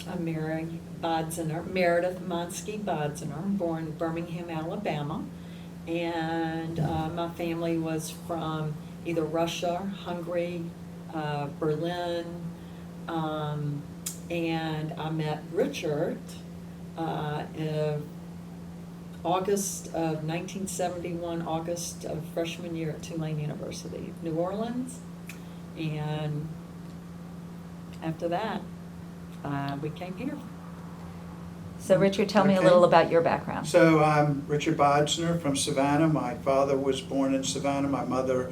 I'm Mary Bodziner, Meredith Monsky Bodziner, born in Birmingham, Alabama. And my family was from either Russia, Hungary, Berlin, and I met Richard in August of 1971, August of freshman year at Tulane University, New Orleans. And after that, we came here. So Richard, tell me a Okay. little about your background. So I'm Richard Bodziner from Savannah. My father was born in Savannah, my mother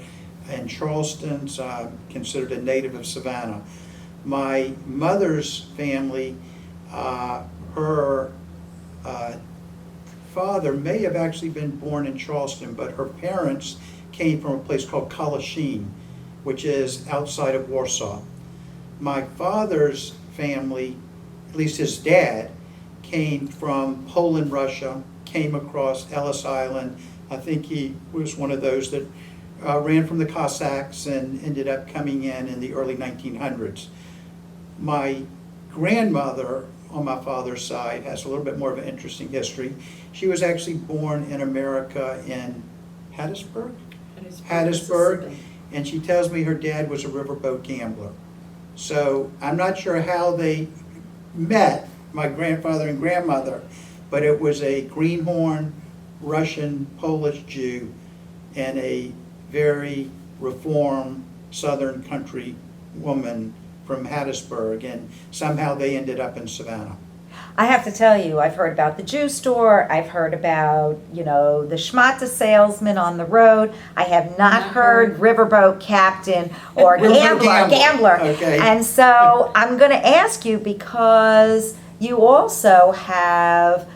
in Charleston, so I'm considered a native of Savannah. My mother's family, her father may have actually been born in Charleston, but her parents came from a place called Kalasheen, which is outside of Warsaw. My father's family, at least his dad, came from Poland, Russia, came across Ellis Island. I think he was one of those that ran from the Cossacks and ended up coming in the early 1900s. My grandmother on my father's side has a little bit more of an interesting history. She was actually born in America in Hattiesburg, Mississippi. and she tells me her dad was a riverboat gambler. So I'm not sure how they met, my grandfather and grandmother, but it was a greenhorn Russian Polish Jew and a very reformed southern country woman from Hattiesburg, and somehow they ended up in Savannah. I have to tell you, I've heard about the Jew store. I've heard about, the schmata salesman on the road. I have not heard riverboat captain or Riverboat gambler. Okay. And so I'm going to ask you, because you also have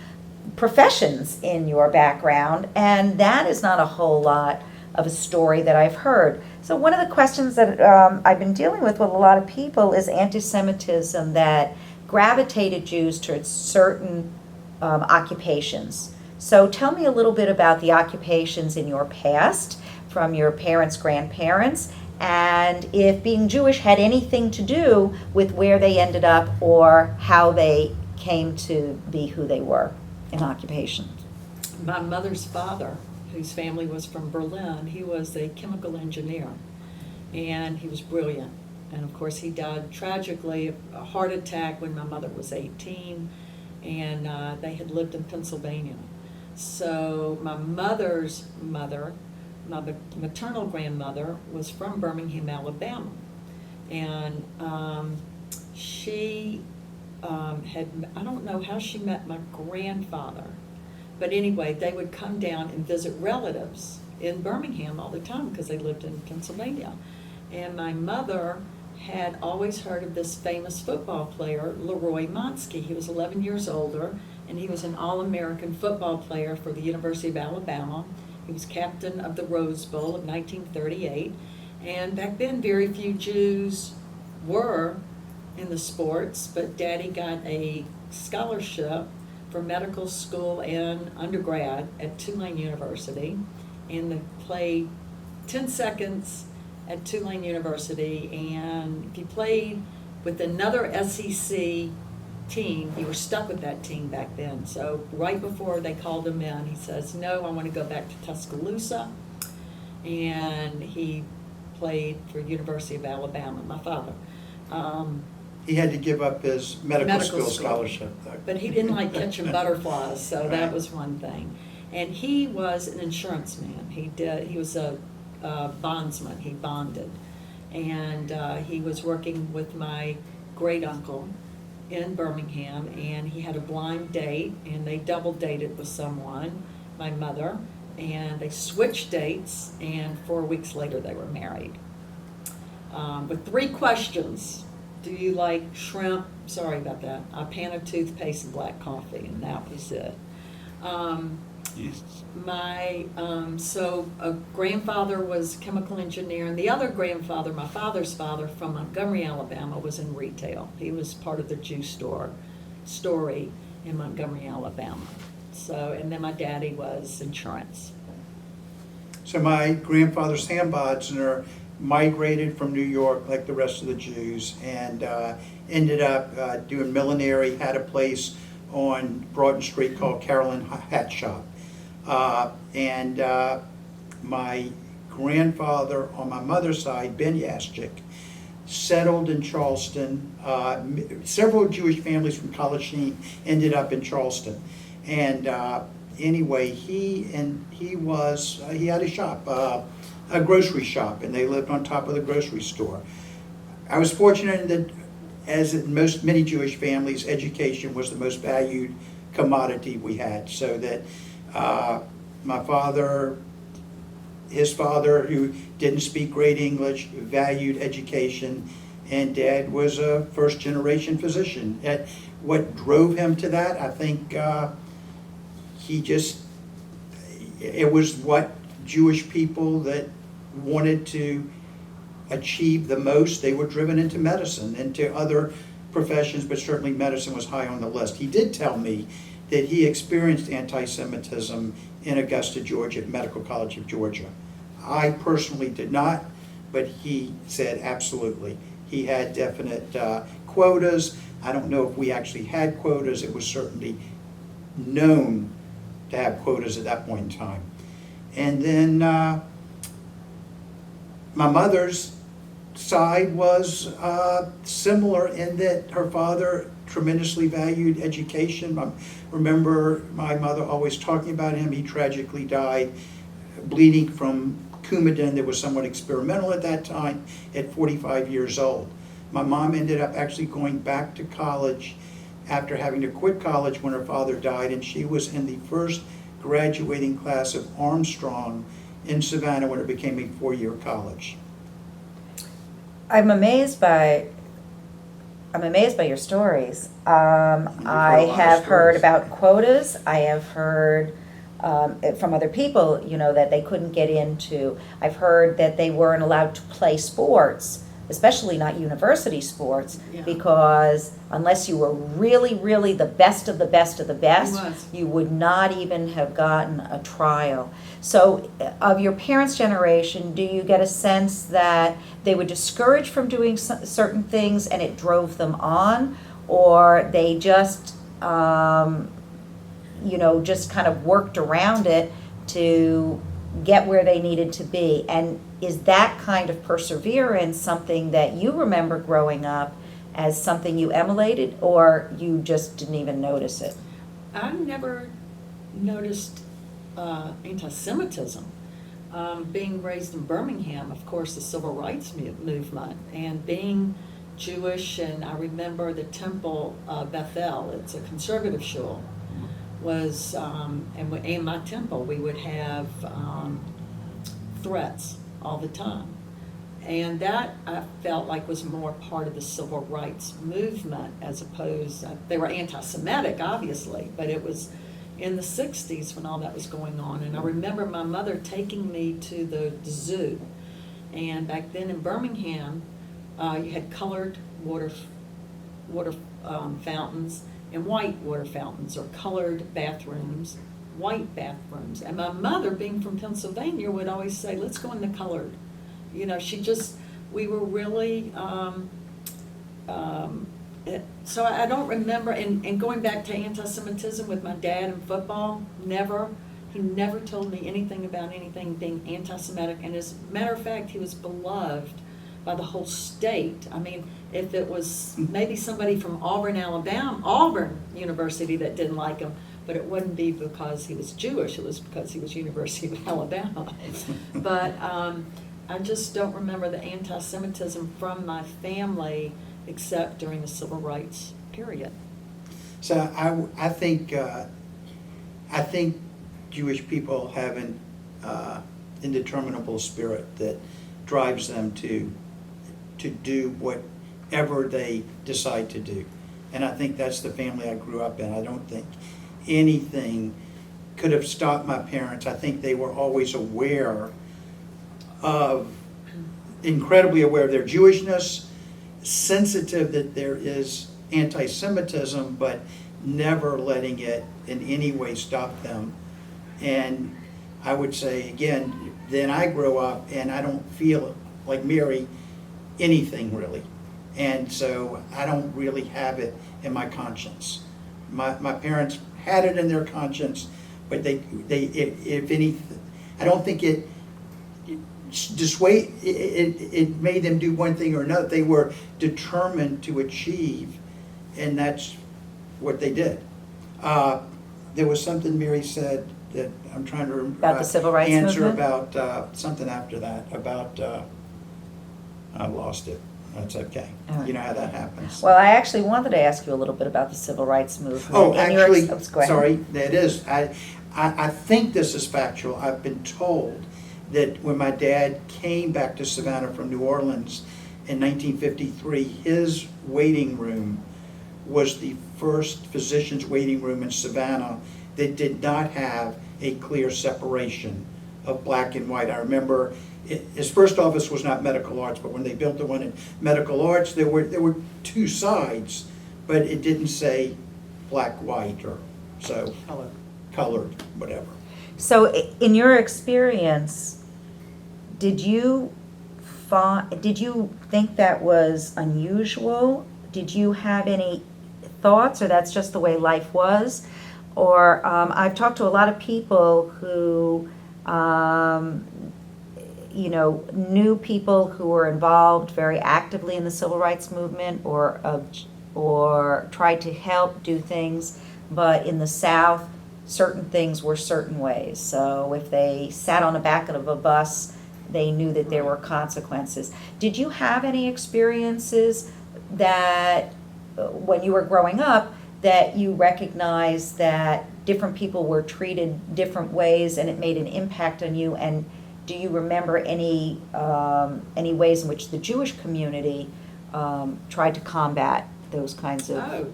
professions in your background, and that is not a whole lot of a story that I've heard. So one of the questions that I've been dealing with a lot of people is anti-Semitism that gravitated Jews towards certain occupations. So tell me a little bit about the occupations in your past from your parents, grandparents, and if being Jewish had anything to do with where they ended up or how they came to be who they were in occupations. My mother's father, whose family was from Berlin, he was a chemical engineer, and he was brilliant. And of course, he died tragically of a heart attack when my mother was 18, and they had lived in Pennsylvania. So my mother's mother, my maternal grandmother, was from Birmingham, Alabama. And she I don't know how she met my grandfather, but anyway, they would come down and visit relatives in Birmingham all the time because they lived in Pennsylvania. And my mother had always heard of this famous football player, Leroy Monsky. He was 11 years older, and he was an All-American football player for the University of Alabama. He was captain of the Rose Bowl of 1938. And back then, very few Jews were in the sports, but Daddy got a scholarship for medical school and undergrad at Tulane University, and they played 10 seconds at Tulane University, and if you played with another SEC team, you were stuck with that team back then. So right before they called him in, he says, no, I want to go back to Tuscaloosa, and he played for University of Alabama, my father. He had to give up his medical school scholarship, though. But he didn't like catching butterflies, so that Right. was one thing. And he was an insurance man. He was a bondsman. He bonded. And he was working with my great uncle in Birmingham, and he had a blind date, and they double dated with someone, my mother, and they switched dates, and 4 weeks later they were married. With 3 questions. Do you like shrimp? Sorry about that. A pan of toothpaste and black coffee, and that was it. My so a grandfather was chemical engineer, and the other grandfather, my father's father from Montgomery, Alabama, was in retail. He was part of the Jew story in Montgomery, Alabama. So, and then my daddy was insurance. So my grandfather, Sam Bodziner, migrated from New York like the rest of the Jews, and ended up doing millinery, had a place on Broughton Street called Carolyn Hat Shop. And my grandfather on my mother's side, Ben Yaschik, settled in Charleston. Several Jewish families from Kalasheen ended up in Charleston. And anyway, he had a shop, a grocery shop, and they lived on top of the grocery store. I was fortunate that, as in many Jewish families, education was the most valued commodity we had, so that my father, his father, who didn't speak great English, valued education, and Dad was a first-generation physician. What drove him to that, I think it was what Jewish people that wanted to achieve the most, they were driven into medicine, into other professions, but certainly medicine was high on the list. He did tell me that he experienced anti-Semitism in Augusta, Georgia, at Medical College of Georgia. I personally did not, but he said absolutely. He had definite quotas. I don't know if we actually had quotas. It was certainly known to have quotas at that point in time. And then my mother's side was similar in that her father tremendously valued education. I remember my mother always talking about him. He tragically died bleeding from Coumadin that was somewhat experimental at that time at 45 years old. My mom ended up actually going back to college after having to quit college when her father died, and she was in the first graduating class of Armstrong in Savannah when it became a 4-year college. I'm amazed by your stories. I have heard about quotas. I have heard from other people, that they couldn't get into. I've heard that they weren't allowed to play sports, especially not university sports, Yeah. because unless you were really, really the best of the best of the best, He was. you would not even have gotten a trial. So of your parents' generation, do you get a sense that they were discouraged from doing certain things and it drove them on, or they just, just kind of worked around it to get where they needed to be? And is that kind of perseverance something that you remember growing up as something you emulated, or you just didn't even notice it? I never noticed anti-Semitism. Being raised in Birmingham, of course, the civil rights movement, and being Jewish, and I remember the temple, Bethel, it's a conservative shul, was, and in my temple, we would have threats all the time. And that I felt like was more part of the civil rights movement, as opposed, they were anti-Semitic, obviously, but it was in the 60s when all that was going on. And I remember my mother taking me to the zoo. And back then in Birmingham, you had colored water fountains and white water fountains, or colored bathrooms, white bathrooms. And my mother, being from Pennsylvania, would always say, let's go in the colored. We were really, so I don't remember, and going back to anti-Semitism with my dad in football, he never told me anything about anything being anti-Semitic, and as a matter of fact, he was beloved by the whole state. I mean, if it was maybe somebody from Auburn University that didn't like him, but it wouldn't be because he was Jewish, it was because he was University of Alabama. But I just don't remember the anti-Semitism from my family except during the civil rights period. So I think Jewish people have an indeterminable spirit that drives them to do whatever they decide to do. And I think that's the family I grew up in. I don't think anything could have stopped my parents. I think they were always incredibly aware of their Jewishness, sensitive that there is anti-Semitism, but never letting it in any way stop them. And I would say, again, then I grow up and I don't feel like Mary, anything really. And so I don't really have it in my conscience. My parents had it in their conscience, but if anything, I don't think it made them do one thing or another. They were determined to achieve, and that's what they did. There was something Mary said that I'm trying to About the civil rights answer movement? about something after that, about, I lost it. That's okay. All right. You know how that happens. Well, I actually wanted to ask you a little bit about the civil rights movement. Oh, and your actually, go ahead. sorry, that is, I think this is factual. I've been told that when my dad came back to Savannah from New Orleans in 1953, his waiting room was the first physician's waiting room in Savannah that did not have a clear separation of black and white. I remember his first office was not medical arts, but when they built the one in medical arts, there were two sides, but it didn't say black, white, or so colored, whatever. So in your experience, did you think that was unusual? Did you have any thoughts, or that's just the way life was? Or I've talked to a lot of people who knew people who were involved very actively in the civil rights movement, or tried to help do things, but in the South, certain things were certain ways. So if they sat on the back of a bus, they knew that there were consequences. Did you have any experiences that, when you were growing up, that you recognized that different people were treated different ways and it made an impact on you? And do you remember any ways in which the Jewish community tried to combat those kinds of? Oh,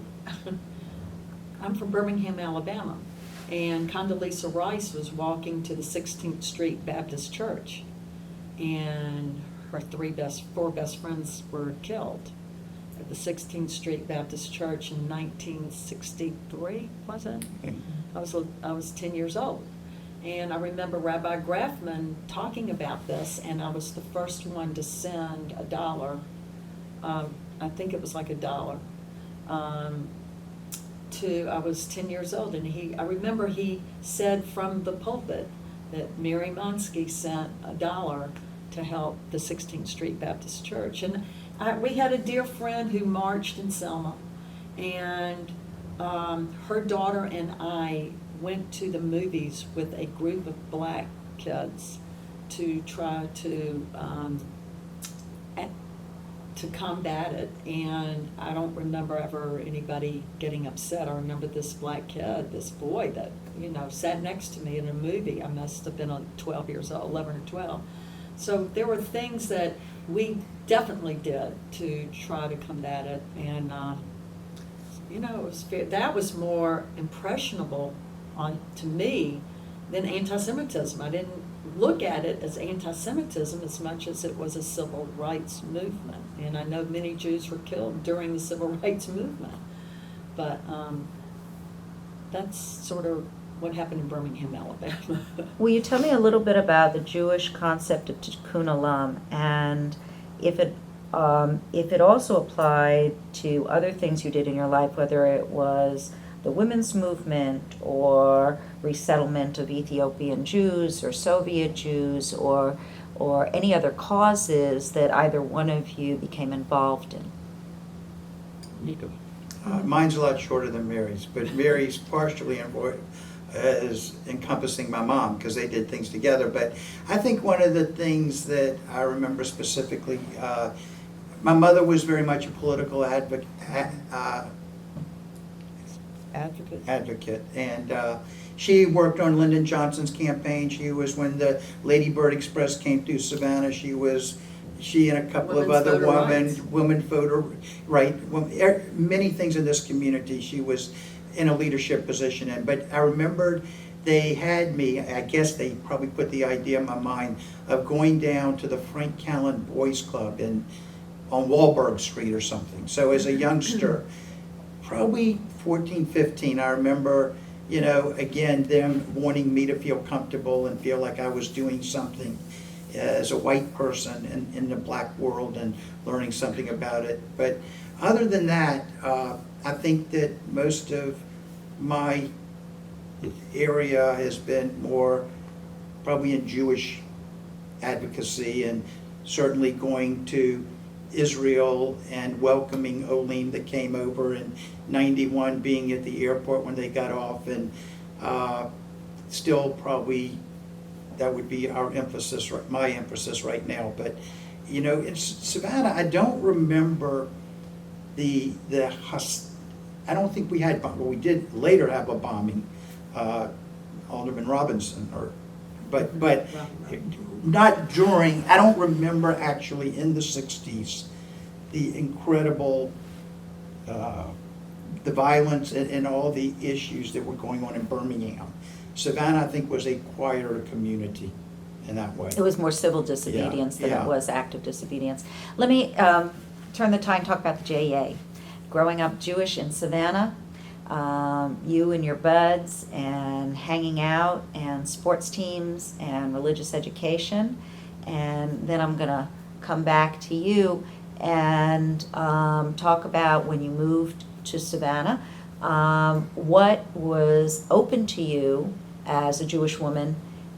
I'm from Birmingham, Alabama, and Condoleezza Rice was walking to the 16th Street Baptist Church, and her four best friends were killed at the 16th Street Baptist Church in 1963, was it? I was 10 years old. And I remember Rabbi Grafman talking about this, and I was the first one to send $1. I think it was like $1. I was 10 years old, and I remember he said from the pulpit that Mary Monsky sent $1 to help the 16th Street Baptist Church. And we had a dear friend who marched in Selma, and her daughter and I went to the movies with a group of black kids to try to combat it, and I don't remember ever anybody getting upset. I remember this black kid, this boy that, sat next to me in a movie. I must have been 12 years old, 11 or 12. So there were things that we definitely did to try to combat it, and that was more impressionable to me than anti-Semitism. I didn't look at it as anti-Semitism as much as it was a civil rights movement. And I know many Jews were killed during the civil rights movement. But that's sort of what happened in Birmingham, Alabama. Will you tell me a little bit about the Jewish concept of tikkun olam, and if it also applied to other things you did in your life, whether it was the women's movement or resettlement of Ethiopian Jews or Soviet Jews, or any other causes that either one of you became involved in? Mine's a lot shorter than Mary's, but Mary's partially as encompassing my mom, because they did things together. But I think one of the things that I remember specifically, my mother was very much a political advocate, and she worked on Lyndon Johnson's campaign. She was, when the Lady Bird Express came through Savannah, she and a couple of other women voter right, many things in this community she was in a leadership position in. But I remembered they had me, I guess they probably put the idea in my mind of going down to the Frank Callan Boys Club on Wahlberg Street or something. So as a youngster, probably 14, 15, I remember, again, them wanting me to feel comfortable and feel like I was doing something. as a white person in the black world and learning something about it. But other than that, I think that most of my area has been more probably in Jewish advocacy, and certainly going to Israel and welcoming Olim that came over in '91, being at the airport when they got off, and still probably that would be our emphasis, my emphasis right now. But you know, in Savannah, I don't remember I don't think we had, well, we did later have a bombing, Alderman Robinson, but not during. I don't remember actually in the '60s the incredible, the violence and all the issues that were going on in Birmingham. Savannah, I think, was a quieter community in that way. It was more civil disobedience than Yeah. it was active disobedience. Let me turn the tide and talk about the JEA. Growing up Jewish in Savannah, you and your buds and hanging out and sports teams and religious education. And then I'm going to come back to you and talk about when you moved to Savannah, what was open to you as a Jewish woman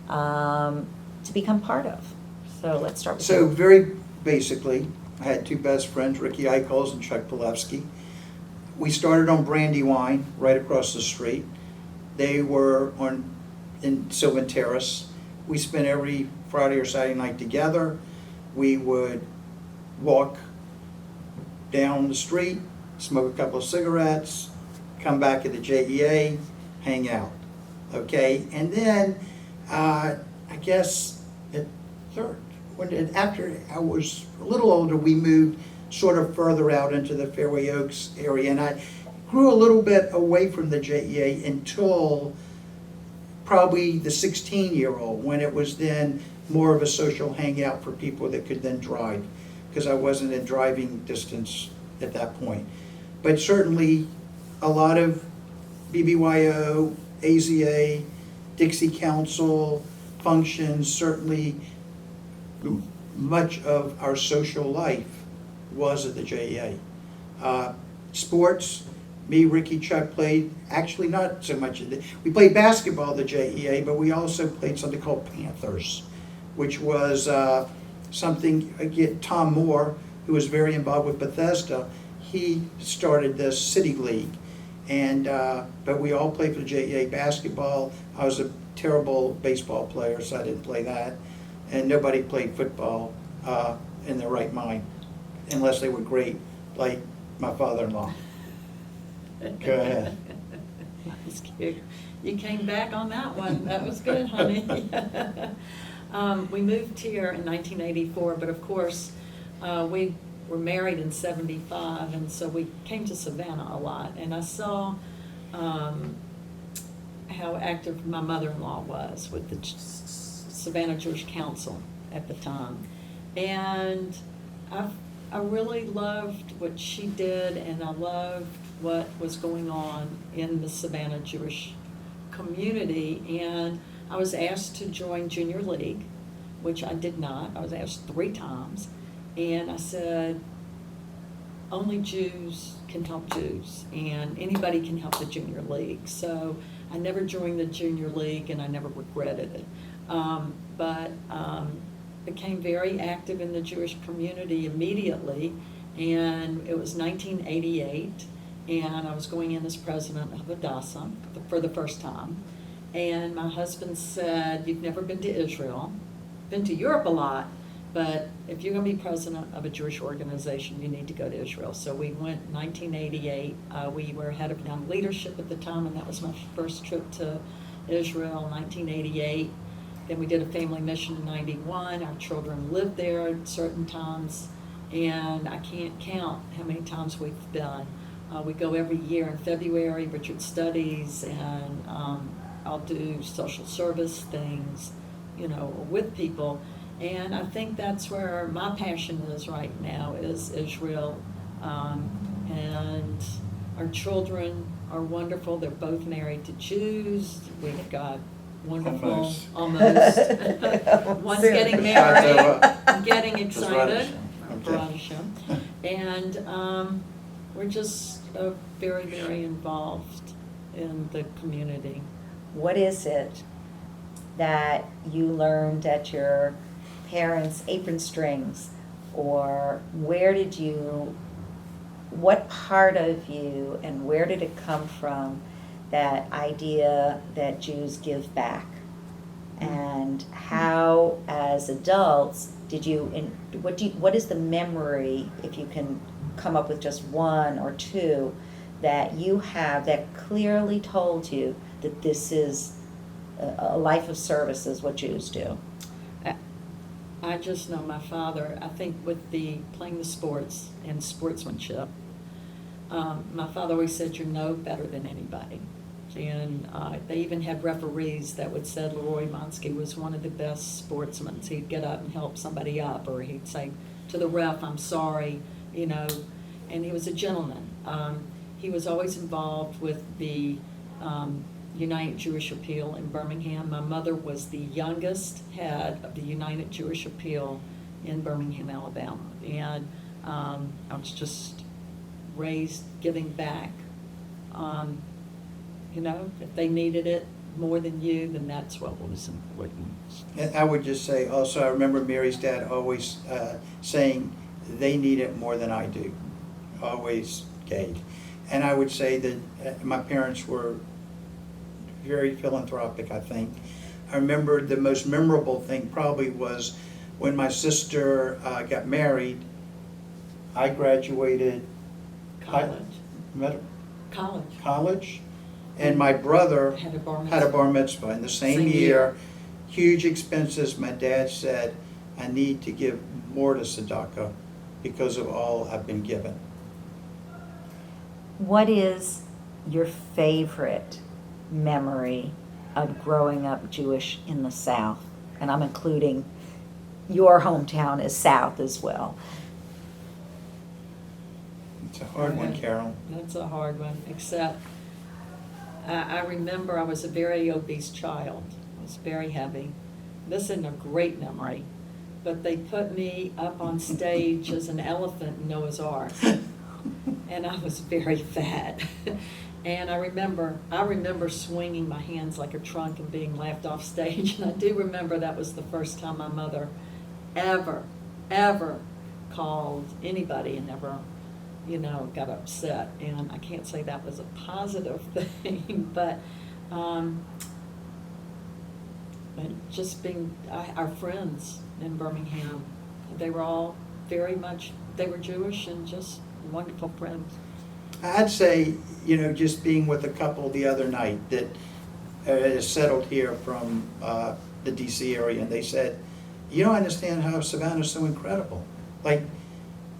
to become part of. So let's start with So you. very basically, I had two best friends, Ricky Eichholz and Chuck Pilevsky. We started on Brandywine, right across the street. They were in Sylvan Terrace. We spent every Friday or Saturday night together. We would walk down the street, smoke a couple of cigarettes, come back at the JEA, hang out. Okay, and then I guess after I was a little older, we moved sort of further out into the Fairway Oaks area, and I grew a little bit away from the JEA until probably the 16-year-old, when it was then more of a social hangout for people that could then drive, because I wasn't in driving distance at that point. But certainly a lot of BBYO, AZA, Dixie Council functions, certainly much of our social life was at the JEA. Sports, me, Ricky, Chuck played, actually not so much, we played basketball at the JEA, but we also played something called Panthers, which was something, again, Tom Moore, who was very involved with Bethesda, he started the City League. And but we all played for the JEA basketball. I was a terrible baseball player, so I didn't play that. And nobody played football in their right mind, unless they were great, like my father-in-law. Go ahead. That's cute. You came back on that one. That was good, honey. We moved here in 1984, but of course, we were married in '75, and so we came to Savannah a lot. And I saw how active my mother-in-law was with the Savannah Jewish Council at the time. And I really loved what she did, and I loved what was going on in the Savannah Jewish community. And I was asked to join Junior League, which I did not. I was asked 3 times. And I said, only Jews can help Jews, and anybody can help the Junior League. So I never joined the Junior League, and I never regretted it. But became very active in the Jewish community immediately, and it was 1988, and I was going in as president of Hadassah for the first time. And my husband said, you've never been to Israel, been to Europe a lot, but if you're going to be president of a Jewish organization, you need to go to Israel. So we went 1988. We were head of young leadership at the time, and that was my first trip to Israel in 1988. Then we did a family mission in '91. Our children lived there at certain times, and I can't count how many times we've been. We go every year in February, Richard studies, and I'll do social service things, with people. And I think that's where my passion is right now, is Israel. And our children are wonderful. They're both married to Jews. We've got wonderful, Almost. almost. One's Soon. getting Shadow married, up. I'm getting excited. Okay. Veronica. And we're just very, very involved in the community. What is it that you learned at your parents' apron strings? Or what part of you and where did it come from, that idea that Jews give back? And how, as adults, what is the memory, if you can come up with just one or two, that you have that clearly told you that this is a life of service is what Jews do? I just know my father, I think with playing the sports and sportsmanship, my father always said, you're no better than anybody. And they even had referees that would say Leroy Monsky was one of the best sportsmen. He'd get up and help somebody up, or he'd say to the ref, I'm sorry, and he was a gentleman. He was always involved with the United Jewish Appeal in Birmingham. My mother was the youngest head of the United Jewish Appeal in Birmingham, Alabama. And I was just raised giving back. If they needed it more than you, then that's what was important. And I would just say also, I remember Mary's dad always saying, they need it more than I do. Always gave. And I would say that my parents were very philanthropic, I think. I remember the most memorable thing probably was when my sister got married. I graduated college, and my brother Had a bar had a mitzvah. bar mitzvah in the same year. Huge expenses. My dad said, I need to give more to tzedakah because of all I've been given. What is your favorite memory of growing up Jewish in the South? And I'm including your hometown as South as well. It's a hard one, Carol. That's a hard one, except I remember I was a very obese child. I was very heavy. This isn't a great memory, but they put me up on stage as an elephant in Noah's Ark, and I was very fat. And I remember swinging my hands like a trunk and being laughed off stage. And I do remember that was the first time my mother ever called anybody and ever, got upset. And I can't say that was a positive thing, but just being our friends in Birmingham, they were all they were Jewish and just wonderful friends. I'd say, just being with a couple the other night that is settled here from the DC area, and they said, you don't understand how Savannah's so incredible. Like,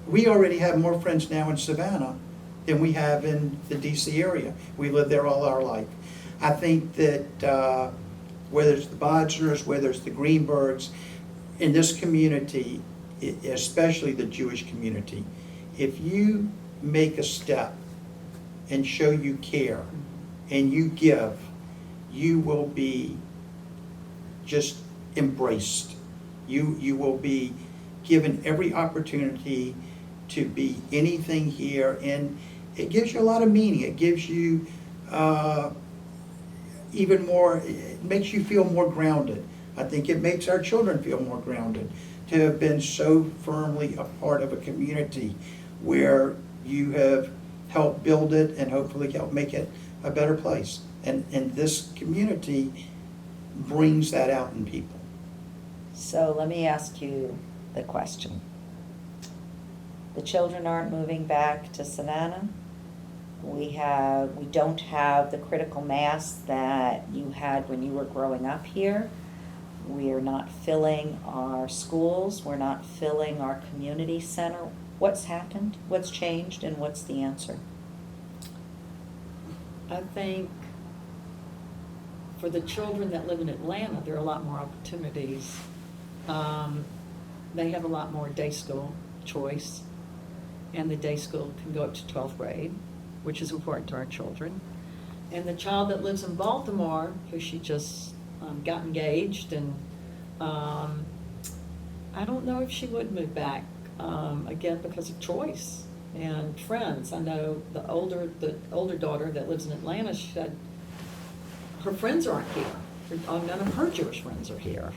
we already have more friends now in Savannah than we have in the DC area. We lived there all our life. I think that whether it's the Bodziners, whether it's the Greenbergs, in this community, especially the Jewish community, if you make a step and show you care and you give, you will be just embraced. You will be given every opportunity to be anything here, and it gives you a lot of meaning. It gives you even more, it makes you feel more grounded. I think it makes our children feel more grounded to have been so firmly a part of a community where you have helped build it and hopefully help make it a better place. And this community brings that out in people. So let me ask you the question. The children aren't moving back to Savannah. We don't have the critical mass that you had when you were growing up here. We are not filling our schools. We're not filling our community center. What's happened? What's changed? And what's the answer? I think for the children that live in Atlanta, there are a lot more opportunities. They have a lot more day school choice, and the day school can go up to 12th grade, which is important to our children. And the child that lives in Baltimore, who she just got engaged, and I don't know if she would move back, again, because of choice and friends. I know the older daughter that lives in Atlanta, she said her friends aren't here. None of her Jewish friends are here.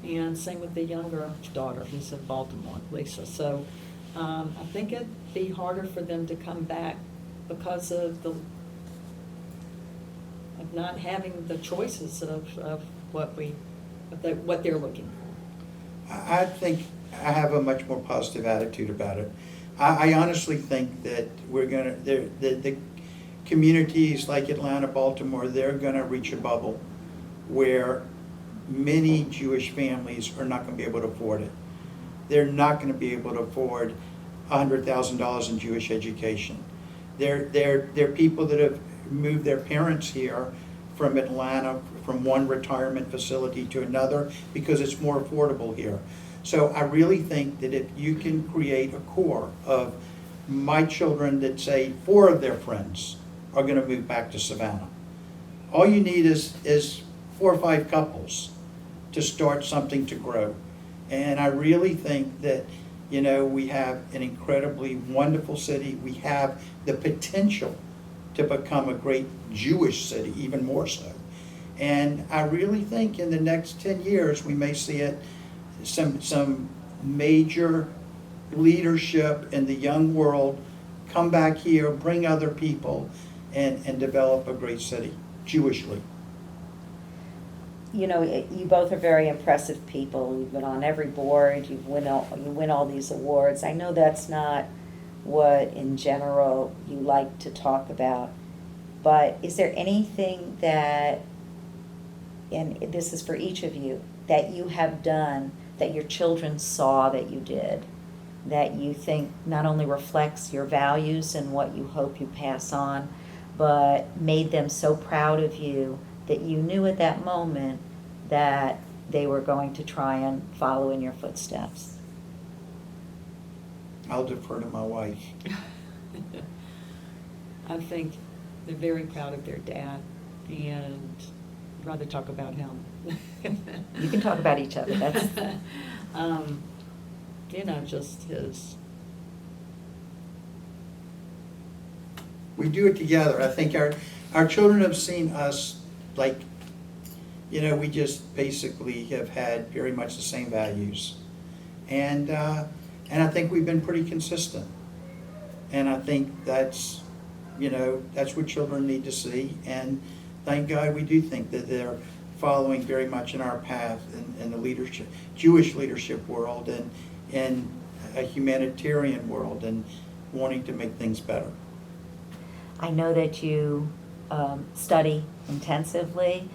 And same with the younger daughter who's in Baltimore, Lisa. So I think it'd be harder for them to come back because of not having the choices of what they're looking for. I think I have a much more positive attitude about it. I honestly think that the communities like Atlanta, Baltimore, they're gonna reach a bubble where many Jewish families are not gonna be able to afford it. They're not gonna be able to afford $100,000 in Jewish education. They're people that have moved their parents here from Atlanta, from one retirement facility to another, because it's more affordable here. So I really think that if you can create a core of my children that say 4 of their friends are gonna move back to Savannah, all you need is 4 or 5 couples to start something to grow. And I really think that, we have an incredibly wonderful city. We have the potential to become a great Jewish city, even more so. And I really think in the next 10 years, we may see it, some major leadership in the young world come back here, bring other people, and develop a great city, Jewishly. You both are very impressive people. You've been on every board, you win all these awards. I know that's not what, in general, you like to talk about, but is there anything that, and this is for each of you, that you have done that your children saw that you did, that you think not only reflects your values and what you hope you pass on, but made them so proud of you that you knew at that moment that they were going to try and follow in your footsteps? I'll defer to my wife. I think they're very proud of their dad, and I'd rather talk about him. You can talk about each other. That's just his. We do it together. I think our children have seen us, like, we just basically have had very much the same values. And I think we've been pretty consistent. And I think that's what children need to see. And thank God we do think that they're following very much in our path in the leadership, Jewish leadership world, and in a humanitarian world, and wanting to make things better. I know that you study intensively.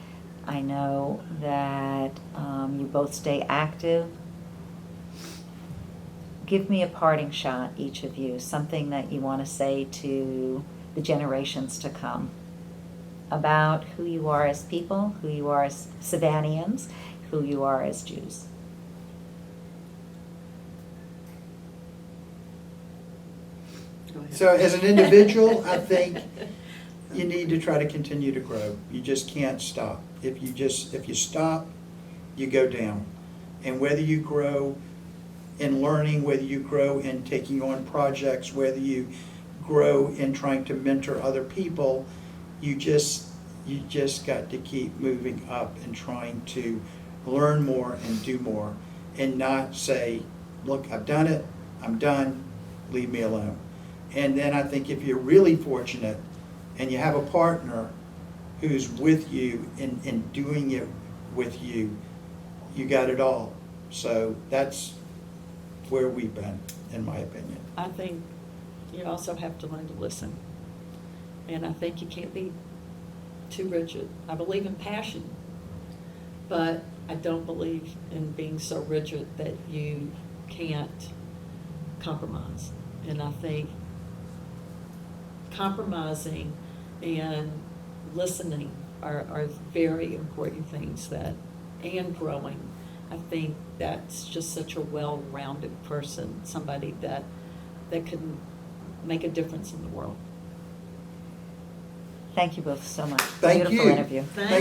I know that you both stay active. Give me a parting shot, each of you, something that you want to say to the generations to come about who you are as people, who you are as Savannahans, who you are as Jews. Go ahead. So as an individual, I think you need to try to continue to grow. You just can't stop. If you stop, you go down. And whether you grow in learning, whether you grow in taking on projects, whether you grow in trying to mentor other people, you just got to keep moving up and trying to learn more and do more, and not say, look, I've done it, I'm done, leave me alone. And then I think if you're really fortunate and you have a partner who's with you in doing it with you, you got it all. So that's where we've been, in my opinion. I think you also have to learn to listen. And I think you can't be too rigid. I believe in passion, but I don't believe in being so rigid that you can't compromise. And I think compromising and listening are very important things and growing. I think that's just such a well-rounded person, somebody that can make a difference in the world. Thank you both so much. Thank Beautiful you. interview. Thank